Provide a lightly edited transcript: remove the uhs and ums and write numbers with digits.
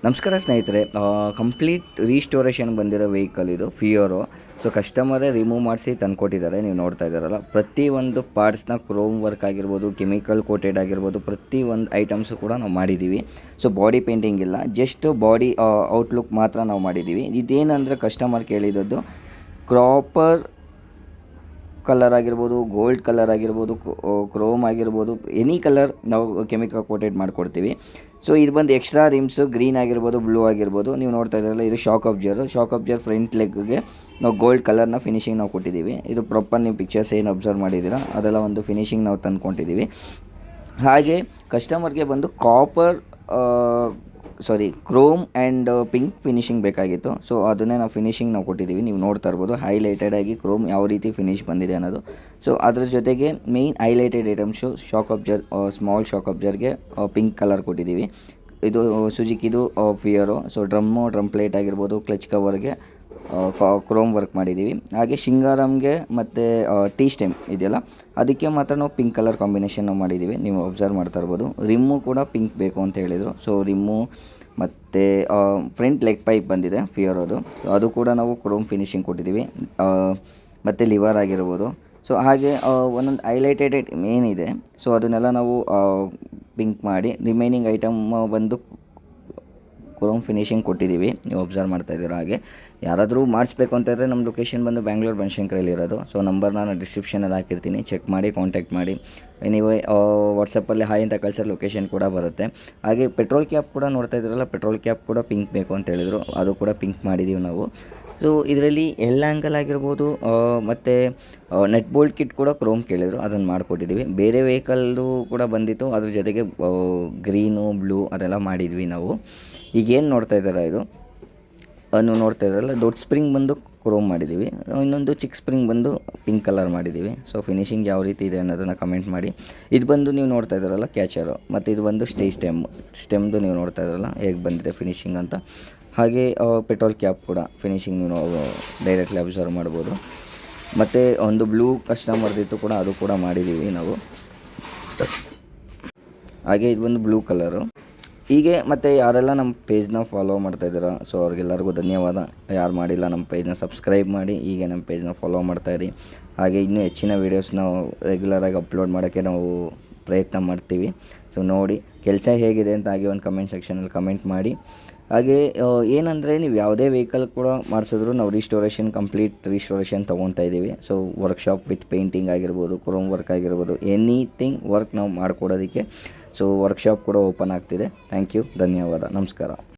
ನಮಸ್ಕಾರ ಸ್ನೇಹಿತರೆ. Complete restoration ಬಂದಿರೋ ವೆಹಿಕಲ್ ಇದು ಫಿಯೋರೋ. ಸೊ ಕಸ್ಟಮರೇ ರಿಮೂವ್ ಮಾಡಿಸಿ ತಂದುಕೊಟ್ಟಿದ್ದಾರೆ. ನೀವು ನೋಡ್ತಾ ಇದ್ದಾರಲ್ಲ, ಪ್ರತಿಯೊಂದು ಪಾರ್ಟ್ಸ್ನ ಕ್ರೋಮ್ ವರ್ಕ್ ಆಗಿರ್ಬೋದು, ಕೆಮಿಕಲ್ ಕೋಟೆಡ್ ಆಗಿರ್ಬೋದು, ಪ್ರತಿಯೊಂದು ಐಟಮ್ಸು ಕೂಡ ನಾವು ಮಾಡಿದ್ದೀವಿ. ಸೊ ಬಾಡಿ ಪೇಂಟಿಂಗ್ ಇಲ್ಲ, ಜಸ್ಟ್ ಬಾಡಿ ಔಟ್ಲುಕ್ ಮಾತ್ರ ನಾವು ಮಾಡಿದ್ದೀವಿ. ಇದೇನಂದರೆ ಕಸ್ಟಮರ್ ಕೇಳಿದ್ದದ್ದು ಕ್ರಾಪರ್ ಕಲರ್ ಆಗಿರ್ಬೋದು, ಗೋಲ್ಡ್ ಕಲರ್ ಆಗಿರ್ಬೋದು, ಕ್ರೋಮ್ ಆಗಿರ್ಬೋದು, ಎನಿ ಕಲರ್ ನಾವು ಕೆಮಿಕಲ್ ಕೋಟೆಡ್ ಮಾಡಿಕೊಡ್ತೀವಿ. ಸೊ ಇದು ಬಂದು ಎಕ್ಸ್ಟ್ರಾ ರಿಮ್ಸು ಗ್ರೀನ್ ಆಗಿರ್ಬೋದು, ಬ್ಲೂ ಆಗಿರ್ಬೋದು. ನೀವು ನೋಡ್ತಾ ಇದ್ದಾರಲ್ಲ, ಇದು ಶಾಕ್ ಅಬ್ಜರ್ ಫ್ರಂಟ್ ಲೆಗ್ಗೆ ನಾವು ಗೋಲ್ಡ್ ಕಲರ್ನ ಫಿನಿಶಿಂಗ್ ನಾವು ಕೊಟ್ಟಿದ್ದೀವಿ. ಇದು ಪ್ರಾಪರ್ ನೀವು ಪಿಕ್ಚರ್ಸ್ ಏನು ಅಬ್ಸರ್ವ್ ಮಾಡಿದ್ದೀರಾ ಅದೆಲ್ಲ ಒಂದು ಫಿನಿಶಿಂಗ್ ನಾವು ತಂದುಕೊಂಡಿದ್ದೀವಿ. ಹಾಗೆ ಕಸ್ಟಮರ್ಗೆ ಬಂದು ಕ್ರೋಮ್ ಆ್ಯಂಡ್ ಪಿಂಕ್ ಫಿನಿಶಿಂಗ್ ಬೇಕಾಗಿತ್ತು. ಸೊ ಅದನ್ನೇ ನಾವು ಫಿನಿಶಿಂಗ್ ನಾವು ಕೊಟ್ಟಿದ್ದೀವಿ. ನೀವು ನೋಡ್ತಾ ಇರ್ಬೋದು ಹೈಲೈಟೆಡ್ ಆಗಿ ಕ್ರೋಮ್ ಯಾವ ರೀತಿ ಫಿನಿಶ್ ಬಂದಿದೆ ಅನ್ನೋದು. ಸೊ ಅದ್ರ ಜೊತೆಗೆ main highlighted items small shock ಅಬ್ಜರ್ಗೆ ಪಿಂಕ್ ಕಲರ್ ಕೊಟ್ಟಿದ್ದೀವಿ. ಇದು ಸುಜುಕಿದು ಫಿಯರೋ. ಸೊ ಡ್ರಮ್ ಪ್ಲೇಟ್ ಆಗಿರ್ಬೋದು, ಕ್ಲಚ್ ಕವರ್ಗೆ ಕ್ರೋಮ್ ವರ್ಕ್ ಮಾಡಿದ್ದೀವಿ. ಹಾಗೆ ಶಿಂಗಾರಮ್ಗೆ ಮತ್ತು ಟೀ ಸ್ಟೆಮ್ ಇದೆಯಲ್ಲ, ಅದಕ್ಕೆ ಮಾತ್ರ ನಾವು ಪಿಂಕ್ ಕಲರ್ ಕಾಂಬಿನೇಷನ್ ನಾವು ಮಾಡಿದ್ದೀವಿ. ನೀವು ಅಬ್ಸರ್ವ್ ಮಾಡ್ತಾ ಇರ್ಬೋದು. ರಿಮ್ಮು ಕೂಡ ಪಿಂಕ್ ಬೇಕು ಅಂತ ಹೇಳಿದರು. ಸೊ ರಿಮ್ಮು ಮತ್ತು ಫ್ರಂಟ್ ಲೆಗ್ ಪೈಪ್ ಬಂದಿದೆ ಫಿಯರೋದು, ಅದು ಕೂಡ ನಾವು ಕ್ರೋಮ್ ಫಿನಿಶಿಂಗ್ ಕೊಟ್ಟಿದ್ದೀವಿ. ಮತ್ತು ಲಿವರ್ ಆಗಿರ್ಬೋದು. ಸೊ ಹಾಗೆ ಒಂದೊಂದು ಹೈಲೈಟೆಡ್ ಏನಿದೆ, ಸೊ ಅದನ್ನೆಲ್ಲ ನಾವು ಪಿಂಕ್ ಮಾಡಿ ರಿಮೈನಿಂಗ್ ಐಟಮ್ ಬಂದು ಕ್ರೋಮ್ ಫಿನಿಶಿಂಗ್ ಕೊಟ್ಟಿದ್ದೀವಿ. ನೀವು ಅಬ್ಸರ್ವ್ ಮಾಡ್ತಾ ಇದ್ದೀರಾ. ಹಾಗೆ ಯಾರಾದರೂ ಮಾಡಿಸ್ಬೇಕು ಅಂತ ಇದ್ದರೆ ನಮ್ಮ ಲೊಕೇಶನ್ ಬಂದು ಬ್ಯಾಂಗ್ಳೂರು ಬನಶಂಕರಿಯಲ್ಲಿ ಇರೋದು. ಸೊ ನಂಬರ್ ನಾನು ಡಿಸ್ಕ್ರಿಪ್ಷನಲ್ಲಿ ಹಾಕಿರ್ತೀನಿ, ಚೆಕ್ ಮಾಡಿ ಕಾಂಟ್ಯಾಕ್ಟ್ ಮಾಡಿ. ನೀವು ವಾಟ್ಸಪ್ಪಲ್ಲಿ ಹಾಯ್ ಅಂತ ಕಳ್ಸೋ ಲೊಕೇಶನ್ ಕೂಡ ಬರುತ್ತೆ. ಹಾಗೆ ಪೆಟ್ರೋಲ್ ಕ್ಯಾಪ್ ಕೂಡ ನೋಡ್ತಾ ಇದ್ದೀರಲ್ಲ, ಪೆಟ್ರೋಲ್ ಕ್ಯಾಪ್ ಕೂಡ ಪಿಂಕ್ ಬೇಕು ಅಂತ ಹೇಳಿದರು, ಅದು ಕೂಡ ಪಿಂಕ್ ಮಾಡಿದ್ದೀವಿ ನಾವು. ಸೊ ಇದರಲ್ಲಿ ಎಲ್ ಆ್ಯಂಗಲ್ ಆಗಿರ್ಬೋದು ಮತ್ತು ನೆಟ್ ಬೋಲ್ಟ್ ಕಿಟ್ ಕೂಡ ಕ್ರೋಮ್ ಕೇಳಿದರು, ಅದನ್ನು ಮಾಡಿಕೊಟ್ಟಿದ್ದೀವಿ. ಬೇರೆ ವೆಹಿಕಲ್ದು ಕೂಡ ಬಂದಿತ್ತು, ಅದ್ರ ಜೊತೆಗೆ ಗ್ರೀನು ಬ್ಲೂ ಅದೆಲ್ಲ ಮಾಡಿದ್ವಿ ನಾವು. ಈಗೇನು ನೋಡ್ತಾ ಇದ್ದಾರೆ ಇದು ನೀವು ನೋಡ್ತಾ ಇದ್ದಾರಲ್ಲ, ದೊಡ್ಡ ಸ್ಪ್ರಿಂಗ್ ಬಂದು ಕ್ರೋಮ್ ಮಾಡಿದ್ದೀವಿ, ಇನ್ನೊಂದು ಚಿಕ್ಕ ಸ್ಪ್ರಿಂಗ್ ಬಂದು ಪಿಂಕ್ ಕಲರ್ ಮಾಡಿದ್ದೀವಿ. ಸೊ ಫಿನಿಶಿಂಗ್ ಯಾವ ರೀತಿ ಇದೆ ಅನ್ನೋದನ್ನು ಕಮೆಂಟ್ ಮಾಡಿ. ಇದು ಬಂದು ನೀವು ನೋಡ್ತಾ ಇದ್ದಾರಲ್ಲ ಕ್ಯಾಚರು, ಮತ್ತು ಇದು ಬಂದು ಸ್ಟೆಮ್ದು ನೀವು ನೋಡ್ತಾ ಇದ್ದಾರಲ್ಲ ಹೇಗೆ ಬಂದಿದೆ ಫಿನಿಶಿಂಗ್ ಅಂತ. ಹಾಗೆ ಪೆಟ್ರೋಲ್ ಕ್ಯಾಪ್ ಕೂಡ ಫಿನಿಶಿಂಗ್ ನೀವು ಡೈರೆಕ್ಟ್ಲಿ ಅಬ್ಸರ್ವ್ ಮಾಡ್ಬೋದು. ಮತ್ತು ಒಂದು ಬ್ಲೂ ಕಸ್ಟಮರ್ದಿತ್ತು ಕೂಡ, ಅದು ಕೂಡ ಮಾಡಿದ್ದೀವಿ ನಾವು. ಹಾಗೆ ಇದು ಬಂದು ಬ್ಲೂ ಕಲರು. ಹೀಗೆ ಮತ್ತು ಯಾರೆಲ್ಲ ನಮ್ಮ ಪೇಜ್ನ ಫಾಲೋ ಮಾಡ್ತಾಯಿದ್ದೀರಾ, ಸೊ ಅವ್ರಿಗೆಲ್ಲರಿಗೂ ಧನ್ಯವಾದ. ಯಾರು ಮಾಡಿಲ್ಲ ನಮ್ಮ ಪೇಜ್ನ ಸಬ್ಸ್ಕ್ರೈಬ್ ಮಾಡಿ, ಹೀಗೆ ನಮ್ಮ ಪೇಜ್ನ ಫಾಲೋ ಮಾಡ್ತಾಯಿರಿ. ಹಾಗೆ ಇನ್ನೂ ಹೆಚ್ಚಿನ ವೀಡಿಯೋಸ್ ನಾವು ರೆಗ್ಯುಲರಾಗಿ ಅಪ್ಲೋಡ್ ಮಾಡೋಕ್ಕೆ ನಾವು ಪ್ರಯತ್ನ ಮಾಡ್ತೀವಿ. ಸೊ ನೋಡಿ ಕೆಲಸ ಹೇಗಿದೆ ಅಂತ ಹಾಗೆ ಒಂದು ಕಮೆಂಟ್ ಸೆಕ್ಷನಲ್ಲಿ ಕಮೆಂಟ್ ಮಾಡಿ. ಹಾಗೆ ಏನಂದರೆ ನೀವು ಯಾವುದೇ ವೆಹಿಕಲ್ ಕೂಡ ಮಾಡಿಸಿದ್ರು ನಾವು ಕಂಪ್ಲೀಟ್ ರಿಸ್ಟೋರೇಷನ್ ತೊಗೊತಾ ಇದ್ದೀವಿ. ಸೊ ವರ್ಕ್ಶಾಪ್ ವಿತ್ ಪೇಂಟಿಂಗ್ ಆಗಿರ್ಬೋದು, ಕ್ರೋಮ್ ವರ್ಕ್ ಆಗಿರ್ಬೋದು, ಎನಿಥಿಂಗ್ ವರ್ಕ್ ನಾವು ಮಾಡಿಕೊಡೋದಕ್ಕೆ. ಸೊ ವರ್ಕ್ಶಾಪ್ ಕೂಡ ಓಪನ್ ಆಗ್ತಿದೆ. ಥ್ಯಾಂಕ್ ಯು, ಧನ್ಯವಾದ, ನಮಸ್ಕಾರ.